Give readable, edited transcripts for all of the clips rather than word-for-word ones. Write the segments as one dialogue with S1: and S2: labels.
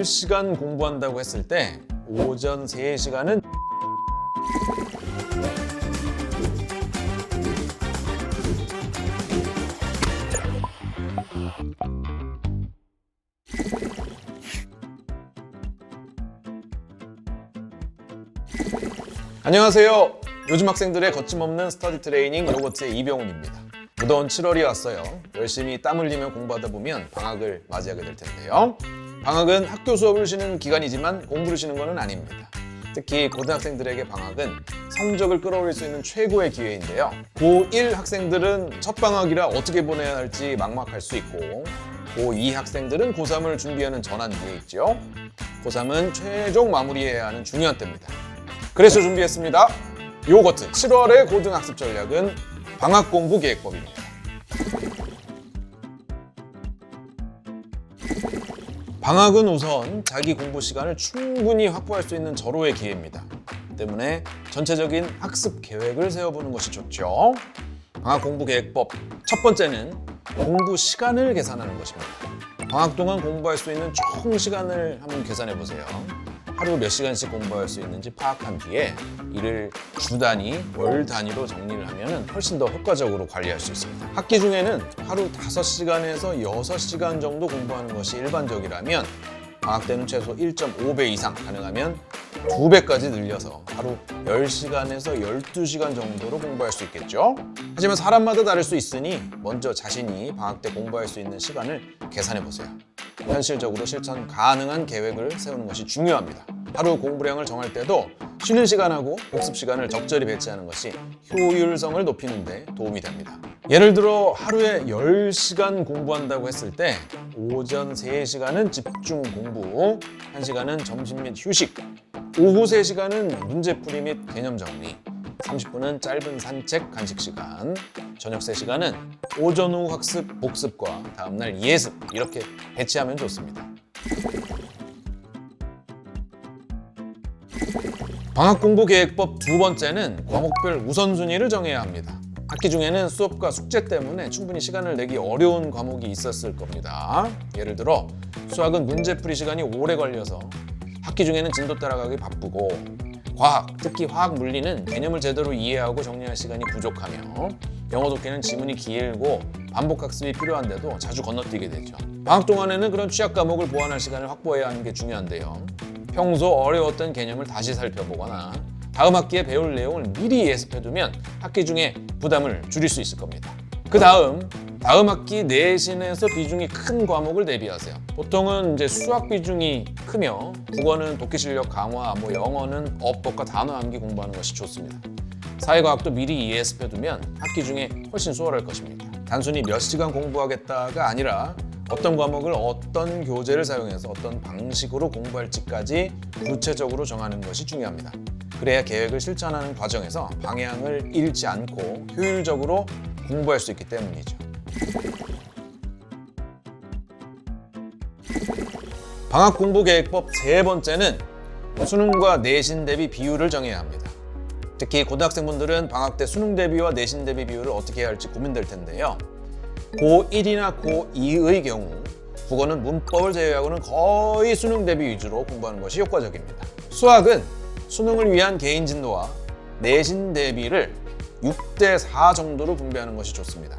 S1: 10시간 공부한다고 했을 때 오전 3시간은 안녕하세요. 요즘 학생들의 거침없는 스터디 트레이닝 로버트의 이병훈입니다. 무더운 7월이 왔어요. 열심히 땀 흘리며 공부하다 보면 방학을 맞이하게 될 텐데요. 방학은 학교 수업을 쉬는 기간이지만 공부를 쉬는 것은 아닙니다. 특히 고등학생들에게 방학은 성적을 끌어올릴 수 있는 최고의 기회인데요. 고1 학생들은 첫 방학이라 어떻게 보내야 할지 막막할 수 있고, 고2 학생들은 고3을 준비하는 전환기에 있죠. 고3은 최종 마무리해야 하는 중요한 때입니다. 그래서 준비했습니다. 요거트 7월의 고등학습 전략은 방학 공부 계획법입니다. 방학은 우선 자기 공부 시간을 충분히 확보할 수 있는 절호의 기회입니다. 때문에 전체적인 학습 계획을 세워보는 것이 좋죠. 방학 공부 계획법 첫 번째는 공부 시간을 계산하는 것입니다. 방학 동안 공부할 수 있는 총 시간을 한번 계산해 보세요. 하루 몇 시간씩 공부할 수 있는지 파악한 뒤에 이를 주 단위, 월 단위로 정리를 하면 훨씬 더 효과적으로 관리할 수 있습니다. 학기 중에는 하루 5시간에서 6시간 정도 공부하는 것이 일반적이라면 방학 때는 최소 1.5배 이상, 가능하면 2배까지 늘려서 하루 10시간에서 12시간 정도로 공부할 수 있겠죠. 하지만 사람마다 다를 수 있으니 먼저 자신이 방학 때 공부할 수 있는 시간을 계산해 보세요. 현실적으로 실천 가능한 계획을 세우는 것이 중요합니다. 하루 공부량을 정할 때도 쉬는 시간하고 복습 시간을 적절히 배치하는 것이 효율성을 높이는 데 도움이 됩니다. 예를 들어 하루에 10시간 공부한다고 했을 때 오전 3시간은 집중 공부, 1시간은 점심 및 휴식, 오후 3시간은 문제풀이 및 개념 정리, 30분은 짧은 산책, 간식 시간, 저녁 3시간은 오전 후 학습, 복습과 다음날 예습, 이렇게 배치하면 좋습니다. 방학 공부 계획법 두 번째는 과목별 우선순위를 정해야 합니다. 학기 중에는 수업과 숙제 때문에 충분히 시간을 내기 어려운 과목이 있었을 겁니다. 예를 들어 수학은 문제풀이 시간이 오래 걸려서 학기 중에는 진도 따라가기 바쁘고, 과학, 특히 화학 물리는 개념을 제대로 이해하고 정리할 시간이 부족하며, 영어 독해는 지문이 길고 반복 학습이 필요한데도 자주 건너뛰게 되죠. 방학 동안에는 그런 취약 과목을 보완할 시간을 확보해야 하는 게 중요한데요. 평소 어려웠던 개념을 다시 살펴보거나 다음 학기에 배울 내용을 미리 예습해두면 학기 중에 부담을 줄일 수 있을 겁니다. 그 다음 학기 내신에서 비중이 큰 과목을 대비하세요. 보통은 이제 수학 비중이 크며 국어는 독해 실력 강화, 영어는 어법과 단어 암기 공부하는 것이 좋습니다. 사회과학도 미리 예습해두면 학기 중에 훨씬 수월할 것입니다. 단순히 몇 시간 공부하겠다가 아니라 어떤 과목을 어떤 교재를 사용해서 어떤 방식으로 공부할지까지 구체적으로 정하는 것이 중요합니다. 그래야 계획을 실천하는 과정에서 방향을 잃지 않고 효율적으로 공부할 수 있기 때문이죠. 방학 공부 계획법 세 번째는 수능과 내신 대비 비율을 정해야 합니다. 특히 고등학생분들은 방학 때 수능 대비와 내신 대비 비율을 어떻게 해야 할지 고민될 텐데요. 고1이나 고2의 경우 국어는 문법을 제외하고는 거의 수능 대비 위주로 공부하는 것이 효과적입니다. 수학은 수능을 위한 개인 진도와 내신 대비를 6대4 정도로 분배하는 것이 좋습니다.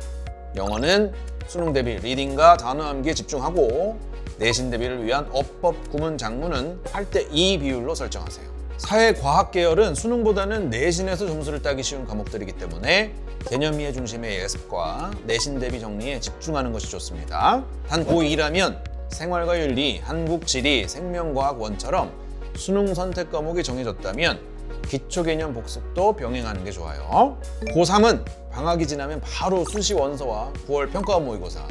S1: 영어는 수능 대비 리딩과 단어 암기에 집중하고, 내신 대비를 위한 어법, 구문, 작문은 8대2 비율로 설정하세요. 사회과학 계열은 수능보다는 내신에서 점수를 따기 쉬운 과목들이기 때문에 개념 이해 중심의 예습과 내신 대비 정리에 집중하는 것이 좋습니다. 단 고2라면 생활과 윤리, 한국, 지리, 생명과학, 원처럼 수능 선택 과목이 정해졌다면 기초 개념 복습도 병행하는 게 좋아요. 고3은 방학이 지나면 바로 수시 원서와 9월 평가원 모의고사,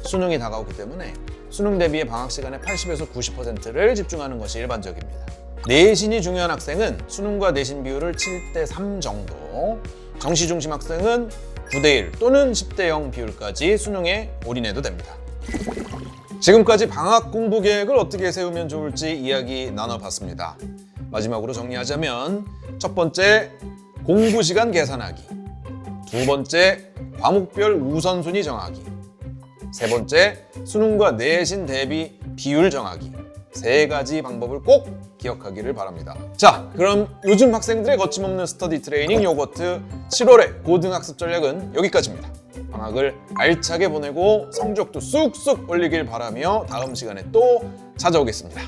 S1: 수능이 다가오기 때문에 수능 대비의 방학 시간의 80에서 90%를 집중하는 것이 일반적입니다. 내신이 중요한 학생은 수능과 내신 비율을 7대3 정도, 정시 중심 학생은 9대1 또는 10대0 비율까지 수능에 올인해도 됩니다. 지금까지 방학 공부 계획을 어떻게 세우면 좋을지 이야기 나눠봤습니다. 마지막으로 정리하자면 첫 번째, 공부 시간 계산하기. 두 번째, 과목별 우선순위 정하기. 세 번째, 수능과 내신 대비 비율 정하기. 세 가지 방법을 꼭 기억하기를 바랍니다. 자, 그럼 요즘 학생들의 거침없는 스터디 트레이닝 요거트 7월의 고등학습 전략은 여기까지입니다. 방학을 알차게 보내고 성적도 쑥쑥 올리길 바라며 다음 시간에 또 찾아오겠습니다.